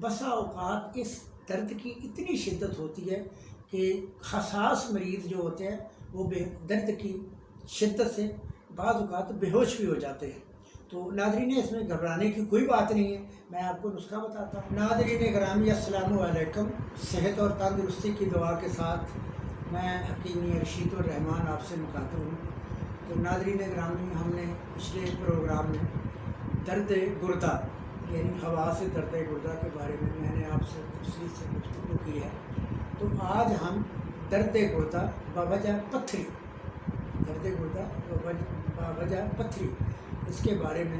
بسا اوقات اس درد کی اتنی شدت ہوتی ہے کہ حساس مریض جو ہوتے ہیں وہ درد کی شدت سے بعض اوقات بے ہوش بھی ہو جاتے ہیں۔ تو ناظرین اس میں گھبرانے کی کوئی بات نہیں ہے، میں آپ کو نسخہ بتاتا ہوں۔ ناظرین گرامی السلام علیکم، صحت اور تندرستی کی دعا کے ساتھ میں حکیم رشید الرحمان آپ سے مخاطب ہوں۔ تو ناظرین گرامی، ہم نے پچھلے پروگرام میں درد گردہ یعنی ہوا سے درد گردہ کے بارے میں نے آپ سے تفصیل سے گفتگو کی ہے۔ تو آج ہم درد گردہ بوجہ پتھری، درد گردہ بوجہ پتھری، اس کے بارے میں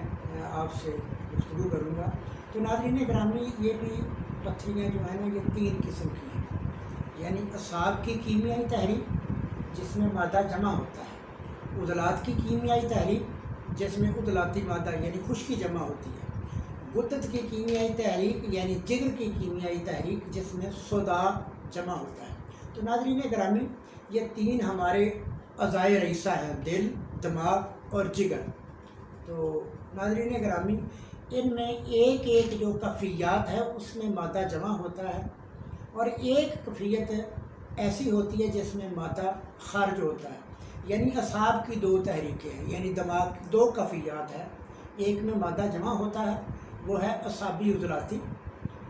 آپ سے گفتگو کروں گا۔ تو ناظرین گرامی، یہ بھی پتھریاں جو ہیں نا، یہ 3 قسم کی ہیں، یعنی اعصاب کی کیمیائی تحریک جس میں مادہ جمع ہوتا ہے، عضلات کی کیمیائی تحریک جس میں عضلاتی مادہ یعنی خشکی جمع ہوتی ہے، غدد کی کیمیائی تحریک یعنی جگر کی کیمیائی تحریک جس میں صداع جمع ہوتا ہے۔ تو ناظرین گرامی، یہ 3 ہمارے اعضائے رئیسہ ہیں، دل، دماغ اور جگر۔ تو ناظرین گرامی، ان میں ایک ایک جو کیفیات ہے اس میں مادہ جمع ہوتا ہے، اور ایک کیفیت ایسی ہوتی ہے جس میں مادہ خارج ہوتا ہے، یعنی اعصاب کی 2 تحریکیں ہیں، یعنی دماغ کی 2 کیفیات ہیں۔ ایک میں مادہ جمع ہوتا ہے، وہ ہے اعصابی عضلاتی،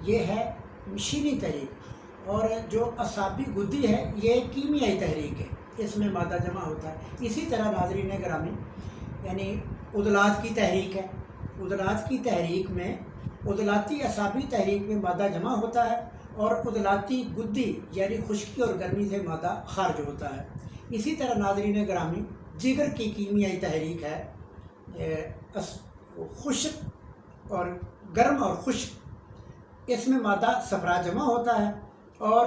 یہ ہے مشینی تحریک، اور جو اعصابی گدی ہے یہ کیمیائی تحریک ہے، اس میں مادہ جمع ہوتا ہے۔ اسی طرح ناظرین گرامی، یعنی عضلات کی تحریک ہے، عضلات کی تحریک میں عضلاتی اعصابی تحریک میں مادہ جمع ہوتا ہے، اور عضلاتی گدی یعنی خشکی اور گرمی سے مادہ خارج ہوتا ہے۔ اسی طرح ناظرین گرامی، جگر کی کیمیائی تحریک ہے خشک اور گرم اور خشک، اس میں مادہ صفرا جمع ہوتا ہے، اور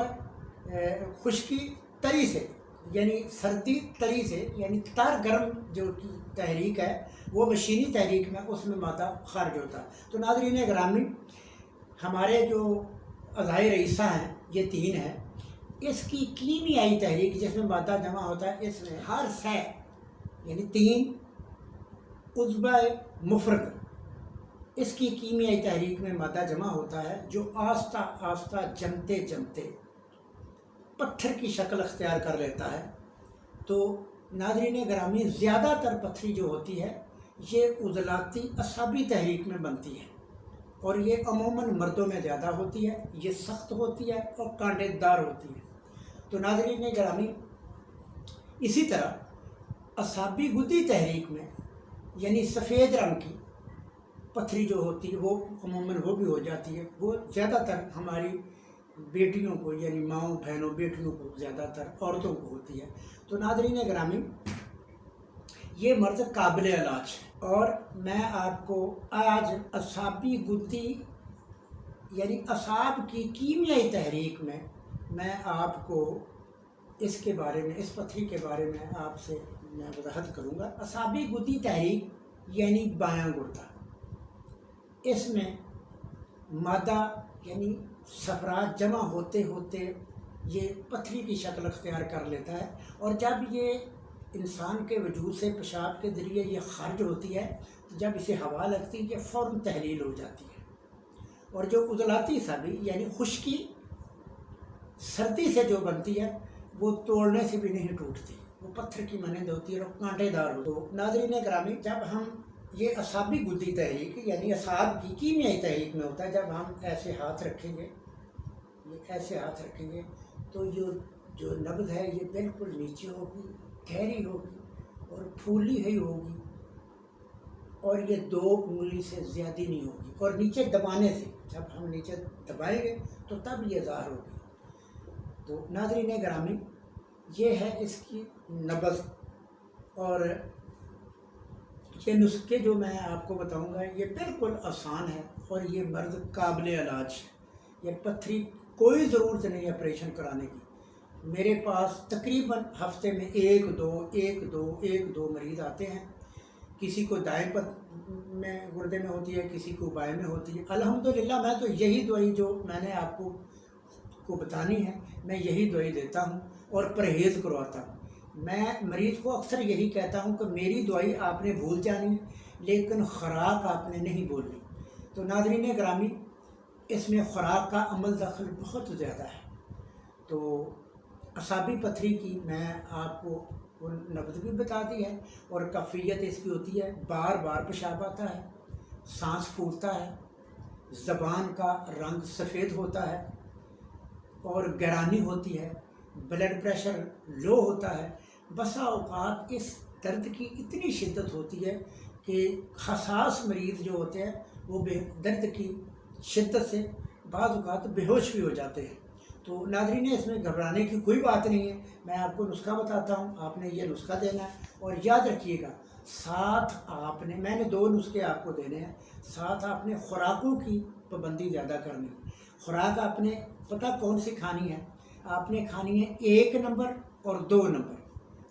خشکی تری سے یعنی سردی تری سے یعنی تر گرم جو کی تحریک ہے وہ مشینی تحریک میں اس میں مادہ خارج ہوتا ہے۔ تو ناظرین گرامی، ہمارے جو اعضائے رئیسہ ہیں یہ 3 ہیں، اس کی کیمیائی تحریک جس میں مادہ جمع ہوتا ہے، اس میں ہر سہ یعنی 3 عضو مفرد، اس کی کیمیائی تحریک میں مادہ جمع ہوتا ہے، جو آہستہ آہستہ جمتے جمتے پتھر کی شکل اختیار کر لیتا ہے۔ تو ناظرین گرامی، زیادہ تر پتھری جو ہوتی ہے یہ عضلاتی اعصابی تحریک میں بنتی ہے، اور یہ عموماً مردوں میں زیادہ ہوتی ہے، یہ سخت ہوتی ہے اور کانٹے دار ہوتی ہے۔ تو ناظرین گرامی، اسی طرح اعصابی گدی تحریک میں یعنی سفید رنگ کی پتھری جو ہوتی ہے وہ عموماً وہ بھی ہو جاتی ہے، وہ زیادہ تر ہماری بیٹیوں کو یعنی ماؤں بہنوں بیٹیوں کو، زیادہ تر عورتوں کو ہوتی ہے۔ تو ناظرین گرامی، یہ مرض قابل علاج ہے، اور میں آپ کو آج اعصابی گدی یعنی اعصاب کی کیمیائی تحریک میں آپ کو اس کے بارے میں، اس پتھری کے بارے میں آپ سے میں وضاحت کروں گا۔ اعصابی گدی تحریک یعنی بایاں گردہ، اس میں مادہ یعنی صفرا جمع ہوتے ہوتے یہ پتھری کی شکل اختیار کر لیتا ہے، اور جب یہ انسان کے وجود سے پیشاب کے ذریعے یہ خارج ہوتی ہے تو جب اسے ہوا لگتی ہے یہ فوراً تحلیل ہو جاتی ہے، اور جو عضلاتی اعصابی یعنی خشکی سردی سے جو بنتی ہے وہ توڑنے سے بھی نہیں ٹوٹتی، وہ پتھر کی مانند ہوتی ہے اور کانٹے دار ہوتی ہے۔ تو ناظرین گرامی، جب ہم یہ اعصابی گدی تحریک یعنی اعصاب کی کیمیائی تحریک میں ہوتا ہے، جب ہم ایسے ہاتھ رکھیں گے، یہ ایسے ہاتھ رکھیں گے تو جو نبض ہے یہ بالکل نیچے ہوگی، گہری ہوگی اور پھولی ہوئی ہوگی، اور یہ 2 انگلی سے زیادہ نہیں ہوگی، اور نیچے دبانے سے، جب ہم نیچے دبائیں گے تو تب یہ ظاہر ہوگی۔ تو ناظرین گرامی، یہ ہے اس کی نبض، اور یہ نسخے جو میں آپ کو بتاؤں گا یہ بالکل آسان ہے، اور یہ مرض قابل علاج ہے۔ یہ پتھری کوئی ضرورت نہیں آپریشن کرانے کی، میرے پاس تقریباً ہفتے میں 1-2 مریض آتے ہیں، کسی کو دائیں میں گردے میں ہوتی ہے، کسی کو بائیں میں ہوتی ہے۔ الحمدللہ میں تو یہی دوائی جو میں نے آپ کو بتانی ہے میں یہی دوائی دیتا ہوں اور پرہیز کرواتا ہوں۔ میں مریض کو اکثر یہی کہتا ہوں کہ میری دوائی آپ نے بھول جانی لیکن خوراک آپ نے نہیں بھولنی۔ تو ناظرین گرامی، اس میں خوراک کا عمل دخل بہت زیادہ ہے۔ تو اعصابی پتھری کی میں آپ کو نبض بھی بتا دی ہے، اور کیفیت اس کی ہوتی ہے بار بار پیشاب آتا ہے، سانس پھولتا ہے، زبان کا رنگ سفید ہوتا ہے، اور گرانی ہوتی ہے، بلڈ پریشر لو ہوتا ہے۔ بسا اوقات اس درد کی اتنی شدت ہوتی ہے کہ حساس مریض جو ہوتے ہیں وہ درد کی شدت سے بعض اوقات بے ہوش بھی ہو جاتے ہیں۔ تو ناظرین، اس میں گھبرانے کی کوئی بات نہیں ہے، میں آپ کو نسخہ بتاتا ہوں، آپ نے یہ نسخہ دینا ہے، اور یاد رکھیے گا ساتھ آپ نے، میں نے 2 نسخے آپ کو دینے ہیں، ساتھ آپ نے خوراکوں کی پابندی زیادہ کرنی ہے۔ خوراک آپ نے پتہ کون سی کھانی ہے؟ آپ نے کھانی ہے 1 نمبر اور 2 نمبر،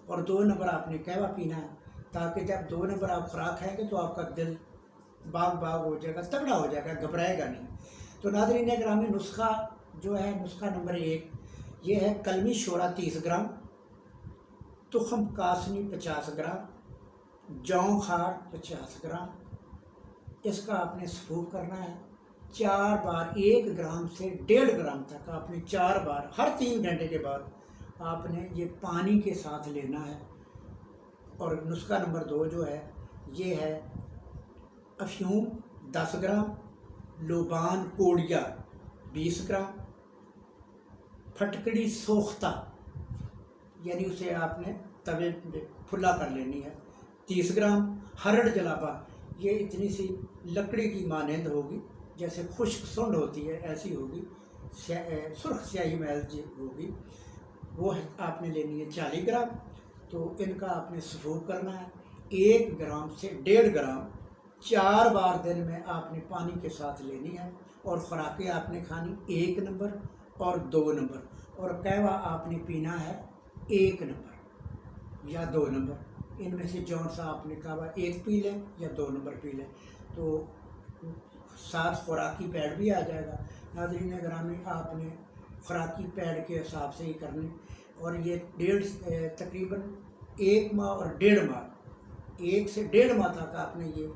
اور 2 نمبر آپ نے قہوہ پینا ہے، تاکہ جب 2 نمبر آپ خوراک کھائیں گے تو آپ کا دل باغ ہو جائے گا، تگڑا ہو جائے گا، گھبرائے گا نہیں۔ تو ناظرین گرامی، نسخہ جو ہے، نسخہ نمبر 1 یہ ہے: کلمی شورا 30 گرام، تخم کاسنی 50 گرام، جون خار 50 گرام۔ اس کا آپ نے سفوف کرنا ہے 4 بار، 1 گرام سے 1.5 گرام تک آپ نے 4 بار ہر 3 گھنٹے کے بعد آپ نے یہ پانی کے ساتھ لینا ہے۔ اور نسخہ نمبر 2 جو ہے یہ ہے: افیون 10 گرام، لوبان کوڑیا 20 گرام، پھٹکڑی سوختہ یعنی اسے آپ نے توے پہ پھلا کر لینی ہے 30 گرام، ہرڑ جلابہ یہ اتنی سی لکڑی کی مانند ہوگی، جیسے خشک سنڈ ہوتی ہے ایسی ہوگی، سرخ سیاہی محل جی ہوگی، وہ آپ نے لینی ہے 40 گرام۔ تو ان کا آپ نے سفوف کرنا ہے 1 گرام سے 1.5 گرام، 4 بار دن میں آپ نے پانی کے ساتھ لینی ہے۔ اور خوراکیں آپ نے کھانی 1 نمبر اور 2 نمبر، اور قہوہ آپ نے پینا ہے 1 نمبر یا 2 نمبر، ان میں سے جون سا آپ نے قہوہ 1 پی لیں یا 2 نمبر پی لیں، تو ساتھ خوراکی پیڈ بھی آ جائے گا۔ ناظرین گرامی، آپ نے خوراکی پیڈ کے حساب سے ہی کرنی، اور یہ تقریباً 1 ماہ اور 1.5 ماہ، 1 سے 1.5 ماہ تک آپ نے یہ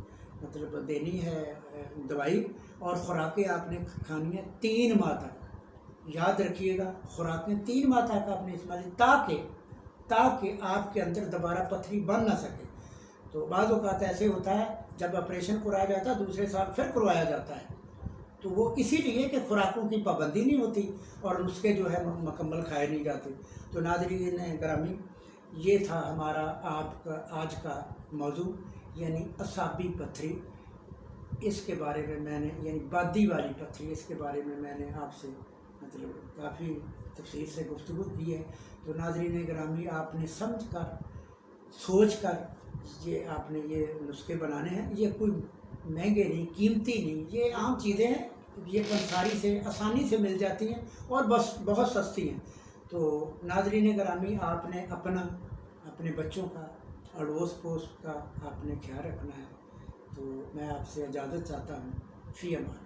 مطلب دینی ہے دوائی، اور خوراکیں آپ نے کھانی ہے 3 ماہ تک۔ یاد رکھیے گا خوراکیں 3 ماہ تک آپ نے استعمال، تاکہ آپ کے اندر دوبارہ پتھری بن نہ سکے۔ تو بعض اوقات ایسے ہوتا ہے جب آپریشن کرایا جاتا ہے دوسرے سال پھر کروایا جاتا ہے، تو وہ اسی لیے کہ خوراکوں کی پابندی نہیں ہوتی اور نسخے جو ہے مکمل کھائے نہیں جاتے۔ تو ناظرین گرامی، یہ تھا ہمارا آپ کا آج کا موضوع، یعنی اعصابی پتھری۔ اس کے بارے میں نے یعنی بادی والی پتھری، اس کے بارے میں نے آپ سے مطلب کافی تفصیل سے گفتگو کی ہے۔ تو ناظرین گرامی، آپ نے سمجھ کر سوچ کر یہ آپ نے یہ نسخے بنانے ہیں، یہ کوئی مہنگے نہیں، قیمتی نہیں، یہ عام چیزیں ہیں، یہ پنساری سے آسانی سے مل جاتی ہیں اور بس بہت سستی ہیں۔ تو ناظرین گرامی، آپ نے اپنے بچوں کا، اڑوس پڑوس کا آپ نے خیال رکھنا ہے۔ تو میں آپ سے اجازت چاہتا ہوں، فی امان۔